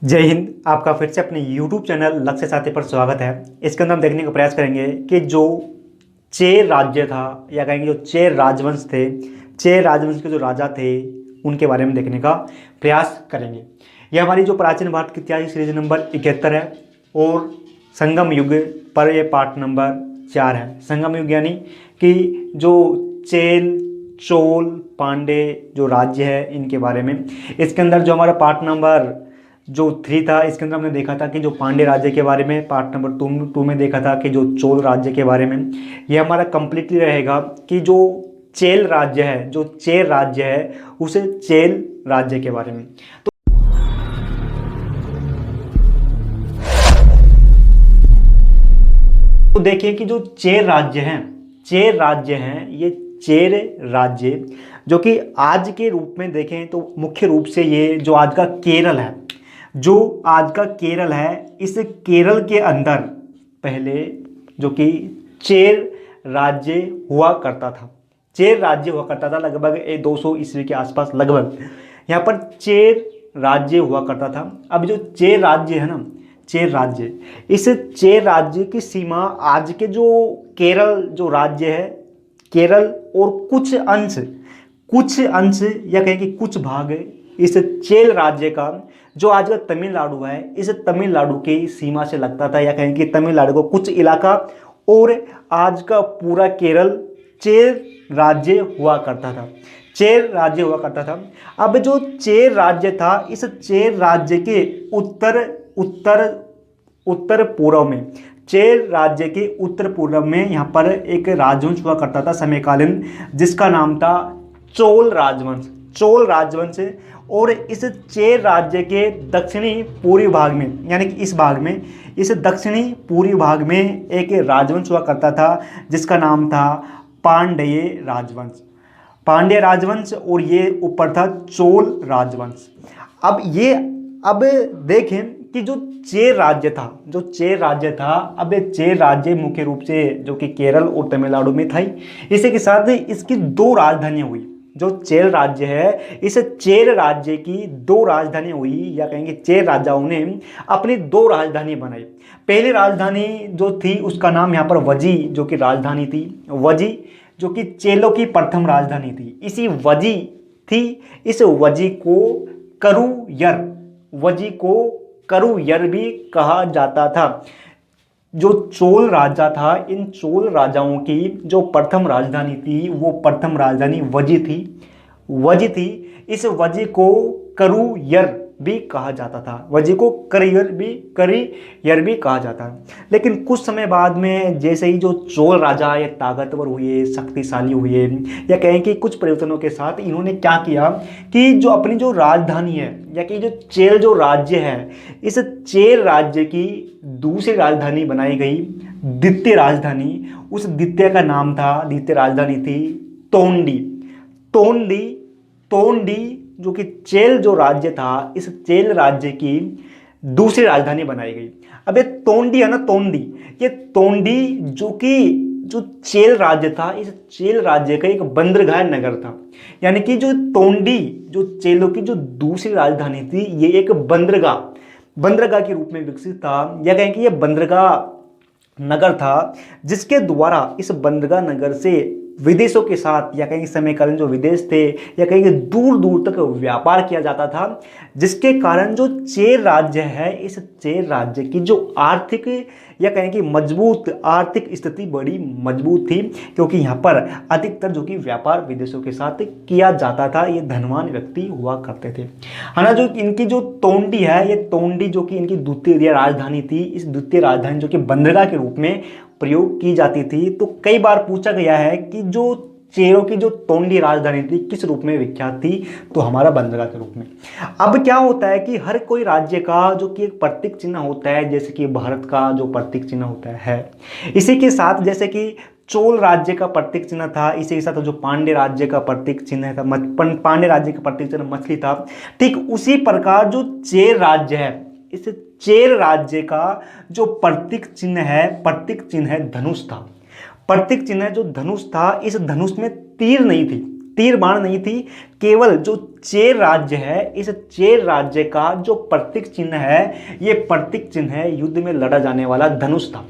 जय हिंद। आपका फिर से अपने YouTube चैनल लक्ष्य साथी पर स्वागत है। इसके अंदर हम देखने का प्रयास करेंगे कि जो चेर राज्य था या कहेंगे जो चेर राजवंश थे, चेर राजवंश के जो राजा थे उनके बारे में देखने का प्रयास करेंगे। यह हमारी जो प्राचीन भारत की इतिहास सीरीज नंबर 71 है और संगम युग पर यह पार्ट नंबर 4 है। संगम युग यानी कि जो चेल चोल पांडे जो राज्य है इनके बारे में। इसके अंदर जो हमारा पार्ट नंबर जो 3 था, इसके अंदर हमने देखा था कि जो पांड्य राज्य के बारे में, पार्ट नंबर 2 में देखा था कि जो चोल राज्य के बारे में। ये हमारा कंप्लीटली रहेगा कि जो चेल राज्य है, जो चेर राज्य है, उसे चेल राज्य के बारे में। तो देखिए कि जो चेर राज्य हैं, चेर राज्य हैं, ये चेर राज्य जो कि आज के रूप में देखें तो मुख्य रूप से ये जो आज का केरल है, जो आज का केरल है, इस केरल के अंदर पहले जो कि चेर राज्य हुआ करता था। चेर राज्य हुआ करता था लगभग 200 ईस्वी के आसपास, लगभग यहाँ पर चेर राज्य हुआ करता था। अब जो चेर राज्य है ना, चेर राज्य, इस चेर राज्य की सीमा आज के जो केरल जो राज्य है, केरल और कुछ अंश या कहें कि कुछ भाग इस चेल राज्य का जो आज का तमिलनाडु है, इस तमिलनाडु की सीमा से लगता था, या कहें कि तमिलनाडु को कुछ इलाका और आज का पूरा केरल चेर राज्य हुआ करता था। चेर राज्य हुआ करता था। अब जो चेर राज्य था, इस चेर राज्य के उत्तर पूर्व में, चेर राज्य के उत्तर पूर्व में यहाँ पर एक राजवंश हुआ करता था समयकालीन, जिसका नाम था चोल राजवंश। चोल राजवंश। और इस चेर राज्य के दक्षिणी पूर्वी भाग में, यानी कि इस भाग में, इस दक्षिणी पूर्वी भाग में एक राजवंश हुआ करता था जिसका नाम था पांड्य राजवंश। पांड्य राजवंश। और ये ऊपर था चोल राजवंश। अब देखें कि जो चेर राज्य था, जो चेर राज्य था, अब ये चेर राज्य मुख्य रूप से जो कि केरल और तमिलनाडु में था ही। इसी के साथ इसकी 2 राजधानियां हुई। जो चेर राज्य है, इस चेर राज्य की 2 राजधानी हुई, या कहेंगे चेर राजाओं ने अपनी 2 राजधानी बनाई। पहली राजधानी जो थी उसका नाम यहाँ पर वजी जो कि राजधानी थी, वजी जो कि चेलों की प्रथम राजधानी थी। इसी वजी थी, इस वजी को करुयर भी कहा जाता था। जो चोल राजा था, इन चोल राजाओं की जो प्रथम राजधानी थी वो प्रथम राजधानी वजी थी। इस वजी को करुयर भी कहा जाता था। वजी को करियर भी कहा जाता है। लेकिन कुछ समय बाद में जैसे ही जो चोल राजा ये ताकतवर हुए, शक्तिशाली हुए, या कहें कि कुछ परिवर्तनों के साथ इन्होंने क्या किया कि जो अपनी जो राजधानी है, या कि जो चेल जो राज्य है, इस चेल राज्य की दूसरी राजधानी बनाई गई, द्वितीय राजधानी। उस द्वितीय का नाम था, द्वितीय राजधानी थी तोंडी जो कि चेल जो राज्य था, इस चेल राज्य की दूसरी राजधानी बनाई गई। अब ये तोंडी है ना, ये तोंडी जो चेल राज्य था, इस चेल राज्य का एक बंदरगाह नगर था। यानी कि जो तोंडी जो चेलों की जो दूसरी राजधानी थी, ये एक बंदरगाह के रूप में विकसित था, या कहें कि ये बंदरगाह नगर था, जिसके द्वारा इस बंदरगाह नगर से विदेशों के साथ, या कहीं समयकालीन जो विदेश थे, या कहीं दूर दूर तक व्यापार किया जाता था, जिसके कारण जो चेर राज्य है, इस चेर राज्य की जो आर्थिक या कहें कि मजबूत आर्थिक स्थिति बड़ी मजबूत थी, क्योंकि यहाँ पर अधिकतर जो कि व्यापार विदेशों के साथ किया जाता था। ये धनवान व्यक्ति हुआ करते थे, है ना। जो इनकी जो तोंडी है, ये तोंडी जो कि इनकी द्वितीय राजधानी थी, इस द्वितीय राजधानी जो कि बंदरगाह के रूप में प्रयोग की जाती थी। तो कई बार पूछा गया है कि जो चेरों की जो तोंडी राजधानी थी किस रूप में विख्यात थी, तो हमारा बंदरगाह के रूप में। अब क्या होता है कि हर कोई राज्य का जो कि एक प्रतीक चिन्ह होता है, जैसे कि भारत का जो प्रतीक चिन्ह होता है, इसी के साथ जैसे कि चोल राज्य का प्रतीक चिन्ह था, इसी के साथ जो पांड्य राज्य का प्रतीक चिन्ह था, पांड्य राज्य का प्रतीक चिन्ह मछली था, ठीक उसी प्रकार जो चेर राज्य है, इस चेर राज्य का जो प्रतीक चिन्ह है धनुष था। प्रतीक चिन्ह जो धनुष था, इस धनुष में तीर नहीं थी, तीर बाण नहीं थी, केवल जो चेर राज्य है, इस चेर राज्य का जो प्रतीक चिन्ह है, ये प्रतीक चिन्ह है युद्ध में लड़ा जाने वाला धनुष था।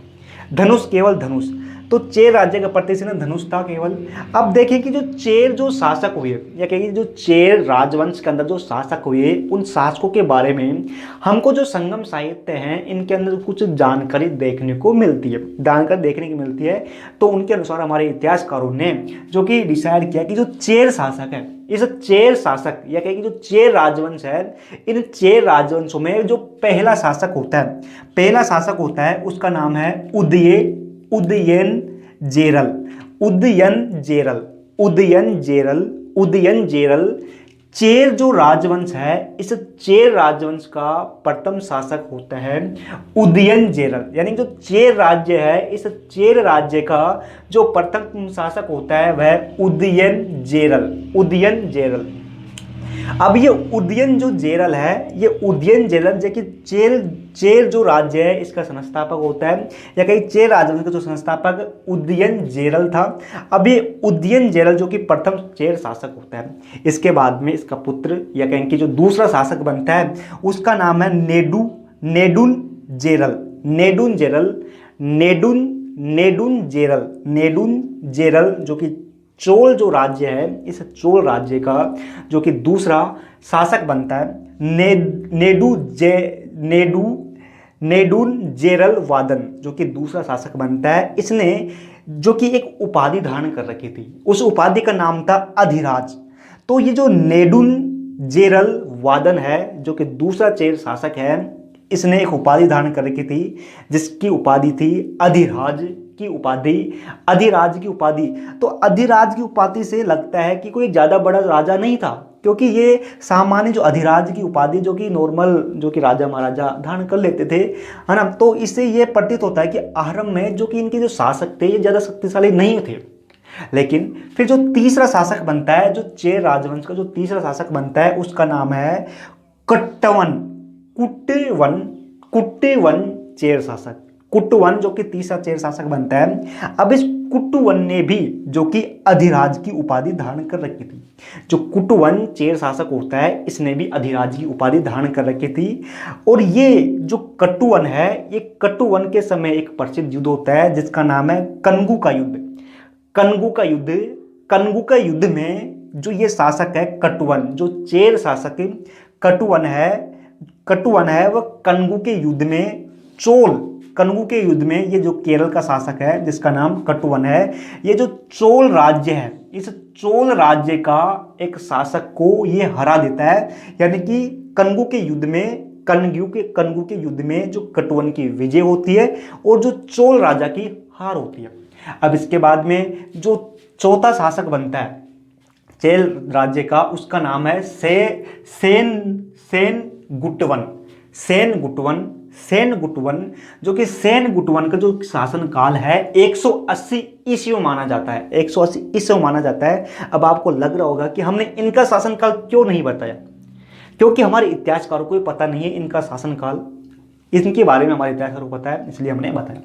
धनुष, केवल धनुष। तो चेर राज्य का प्रतीक चिन्ह धनुष था केवल। अब देखिए कि जो चेर जो शासक हुए, या कहिए जो चेर राजवंश के अंदर जो शासक हुए, उन शासकों के बारे में हमको जो संगम साहित्य हैं इनके अंदर कुछ जानकारी देखने को मिलती है, जानकारी देखने की मिलती है। तो उनके अनुसार हमारे इतिहासकारों ने जो कि डिसाइड किया कि जो चेर शासक है, इस चेर शासक या कहें कि जो चेर राजवंश है, इन चेर राजवंशों में जो पहला शासक होता है, पहला शासक होता है उसका नाम है उदयन जेरल। उदयन जेरल। चेर जो राजवंश है, इस चेर राजवंश का प्रथम शासक होता है उदयन जेरल। यानी जो चेर राज्य है, इस चेर राज्य का जो प्रथम शासक होता है वह उदयन जेरल। अब ये उदयन जो जेरल है, ये उदयन जेरल जो कि चेर जो राज्य है इसका संस्थापक होता है, या कहीं चेर राजवंश का जो संस्थापक उदयन जेरल था। अब ये उदयन जेरल जो कि प्रथम चेर शासक होता है, इसके बाद में इसका पुत्र या कहें कि जो दूसरा शासक बनता है उसका नाम है नेडुन जेरल, जो कि चोल जो राज्य है, इस चोल राज्य का जो कि दूसरा शासक बनता है नेडुन जेरल वादन, जो कि दूसरा शासक बनता है। इसने जो कि एक उपाधि धारण कर रखी थी, उस उपाधि का नाम था अधिराज। तो ये जो नेडुन जेरल वादन है, जो कि दूसरा चेर शासक है, इसने एक उपाधि धारण कर रखी थी जिसकी उपाधि थी अधिराज की उपाधि। तो अधिराज की उपाधि से लगता है कि कोई ज़्यादा बड़ा राजा नहीं था, क्योंकि ये सामान्य जो अधिराज की उपाधि जो कि नॉर्मल जो कि राजा महाराजा धारण कर लेते थे, है ना। तो इससे ये प्रतीत होता है कि आरंभ में जो कि इनके जो शासक थे ये ज़्यादा शक्तिशाली नहीं थे। लेकिन फिर जो तीसरा शासक बनता है, जो चेर राजवंश का जो तीसरा शासक बनता है उसका नाम है कुट्टेवन चेर शासक। कुट्टवन जो कि तीसरा चेर शासक बनता है। अब इस कुट्टवन ने भी जो कि अधिराज की उपाधि धारण कर रखी थी। जो कुट्टवन चेर शासक होता है इसने भी अधिराज की उपाधि धारण कर रखी थी। और ये जो कट्टुवन है, ये कट्टुवन के समय एक प्रसिद्ध युद्ध होता है जिसका नाम है कनगु का युद्ध में जो ये शासक है कट्टुवन, जो चेर शासक कट्टुवन है वह कनगु के युद्ध में ये जो केरल का शासक है जिसका नाम कट्टुवन है, ये जो चोल राज्य है, इस चोल राज्य का एक शासक को ये हरा देता है। यानी कि कनगु के युद्ध में जो कट्टुवन की विजय होती है और जो चोल राजा की हार होती है। अब इसके बाद में जो चौथा शासक बनता है चेल राज्य का, उसका नाम है सेन गुटवन, जो कि सेन गुटवन का जो शासन काल है 180 ईस्वी माना जाता है। अब आपको लग रहा होगा कि हमने इनका शासन काल क्यों नहीं बताया, क्योंकि हमारे इतिहासकारों को पता नहीं है इनका शासन काल, इनके बारे में हमारे इतिहासकारों को पता है इसलिए हमने बताया।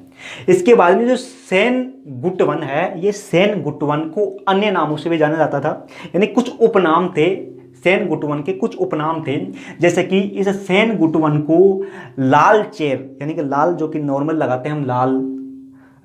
इसके बाद में जो सेन गुटवन है, ये सेन गुटवन को अन्य नामों से भी जाना जाता था, यानी कुछ उपनाम थे सेन गुटवन के, कुछ उपनाम थे। जैसे कि इस सेन गुटवन को लाल चेर, यानी कि लाल जो कि नॉर्मल लगाते हैं हम, लाल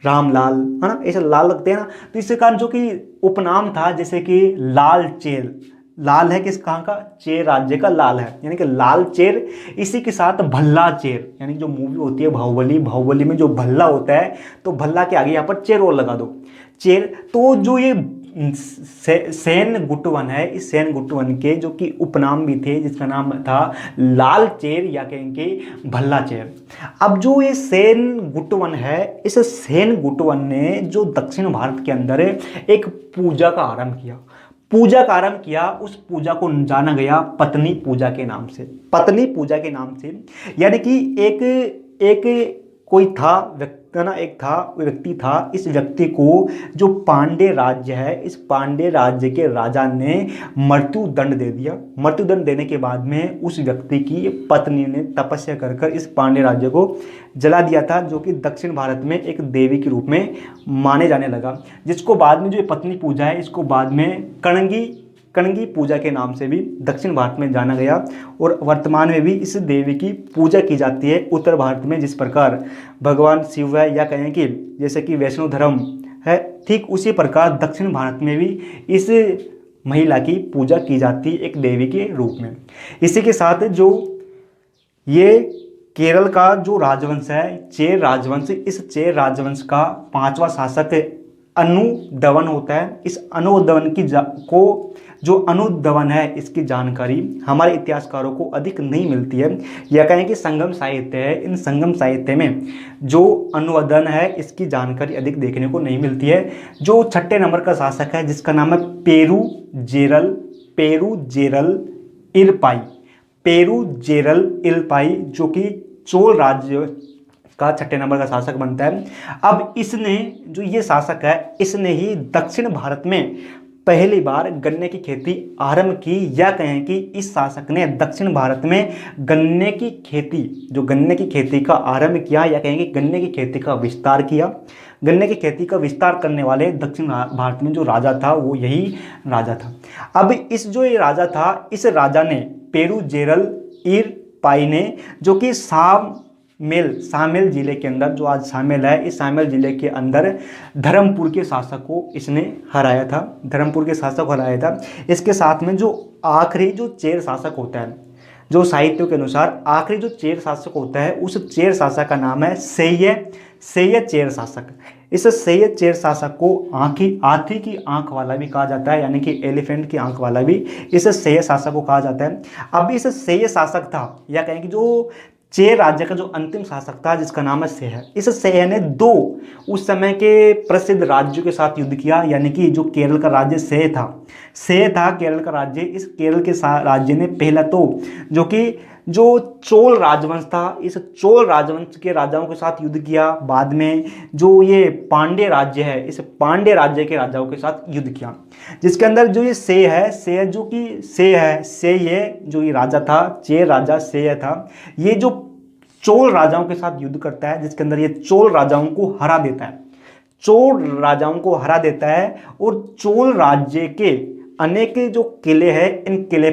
रामलाल, है ना, ऐसे लाल लगते हैं ना, तो इसके कारण जो कि उपनाम था जैसे कि लाल चेर। लाल है किस कहाँ का, चेर राज्य का लाल है, यानी कि लाल चेर। इसी के साथ भल्ला चेर, यानी जो मूवी होती है बाहुबली में जो भल्ला होता है, तो भल्ला के आगे यहाँ पर चेर और लगा दो, चेर। तो जो ये सेन गुटवन है, इस सेन गुटवन के जो कि उपनाम भी थे जिसका नाम था लाल चेर या कहेंगे भल्ला चेर। अब जो ये सेन गुटवन है, इस सेन गुटवन ने जो दक्षिण भारत के अंदर एक पूजा का आरंभ किया। उस पूजा को जाना गया पत्नी पूजा के नाम से। यानी कि एक कोई था व्यक्ति था। इस व्यक्ति को जो पांडे राज्य है, इस पांडे राज्य के राजा ने मृत्युदंड दे दिया। मृत्युदंड देने के बाद में उस व्यक्ति की पत्नी ने तपस्या कर इस पांडे राज्य को जला दिया था, जो कि दक्षिण भारत में एक देवी के रूप में माने जाने लगा, जिसको बाद में जो पत्नी पूजा है इसको बाद में कणगी कणगी पूजा के नाम से भी दक्षिण भारत में जाना गया और वर्तमान में भी इस देवी की पूजा की जाती है उत्तर भारत में। जिस प्रकार भगवान शिव है या कहें कि जैसे कि वैष्णव धर्म है, ठीक उसी प्रकार दक्षिण भारत में भी इस महिला की पूजा की जाती है एक देवी के रूप में। इसी के साथ जो ये केरल का जो राजवंश है चेर राजवंश, इस चेर राजवंश का 5वां शासक अनुदवन होता है। इस अनुदवन की जो अनुदवन है इसकी जानकारी हमारे इतिहासकारों को अधिक नहीं मिलती है, या कहें कि संगम साहित्य है, इन संगम साहित्य में जो अनुदवन है इसकी जानकारी अधिक देखने को नहीं मिलती है। जो 6ठे नंबर का शासक है जिसका नाम है पेरुजेरल इलपाई, जो कि चोल राज्य का 6ठे नंबर का शासक बनता है। अब इसने जो ये शासक है इसने ही दक्षिण भारत में पहली बार गन्ने की खेती आरंभ की, या कहें कि इस शासक ने दक्षिण भारत में गन्ने की खेती का आरंभ किया, या कहें कि गन्ने की खेती का विस्तार किया। गन्ने की खेती का विस्तार करने वाले दक्षिण भारत में जो राजा था वो यही राजा था। अब इस जो ये राजा था, इस राजा ने पेरुजेरल इरपाई ने, जो कि सामेल जिले के अंदर, जो आज सामेल है, इस सामेल जिले के अंदर धर्मपुर के शासक को इसने हराया था। इसके साथ में जो आखिरी जो चेर शासक होता है, जो साहित्यों के अनुसार आखिरी जो चेर शासक होता है उस चेर शासक का नाम है सेय चेर शासक। इस सेय चेर शासक को हाथी की आंख वाला भी कहा जाता है, यानी कि एलिफेंट की आंख वाला भी इस सेय शासक को कहा जाता है। अब इस सेय शासक था, या कहें कि जो चेर राज्य का जो अंतिम शासक था जिसका नाम है सेह। इस सेह ने 2 उस समय के प्रसिद्ध राज्यों के साथ युद्ध किया, यानी कि जो केरल का राज्य सेह था केरल का राज्य। इस केरल के राज्य ने पहला तो जो चोल राजवंश था, इस चोल राजवंश के राजाओं के साथ युद्ध किया। बाद में जो ये पांड्य राज्य है, इस पांड्य राज्य के राजाओं के साथ युद्ध किया, जिसके अंदर जो ये सेय जो ये राजा था, चेर राजा सेय था, ये जो चोल राजाओं के साथ युद्ध करता है, जिसके अंदर ये चोल राजाओं को हरा देता है और चोल राज्य के अनेक जो किले हैं, इन किले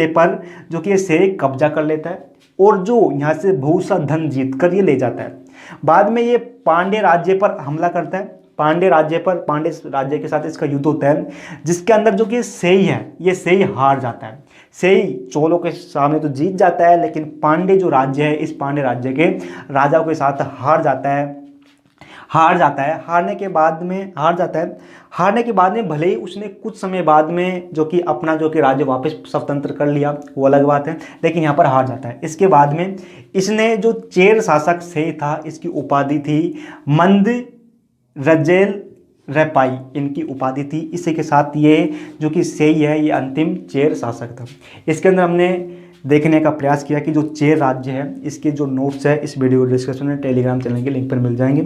पर जो कि से कब्जा कर लेता है और जो यहाँ से बहुत सा धन जीत कर ये ले जाता है। बाद में ये पांड्य राज्य पर हमला करता है, पांड्य राज्य के साथ इसका युद्ध होता है, जिसके अंदर जो कि सेई है, ये सेई हार जाता है। सेई चोलों के सामने तो जीत जाता है, लेकिन पांड्य जो राज्य है, इस पांड्य राज्य के राजाओं के साथ हार जाता है। हारने के बाद में भले ही उसने कुछ समय बाद में जो कि अपना जो कि राज्य वापस स्वतंत्र कर लिया, वो अलग बात है, लेकिन यहाँ पर हार जाता है। इसके बाद में इसने जो चेर शासक सेई था, इसकी उपाधि थी मंद रजेल रेपाई, इनकी उपाधि थी। इसी के साथ ये जो कि सेई है, ये अंतिम चेर शासक था। इसके अंदर हमने देखने का प्रयास किया कि जो चेर राज्य है, इसके जो नोट्स है इस वीडियो डिस्क्रिप्शन में टेलीग्राम चैनल के लिंक पर मिल जाएंगे।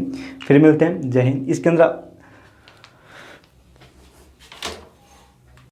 फिर मिलते हैं। जय हिंद। इसके अंदर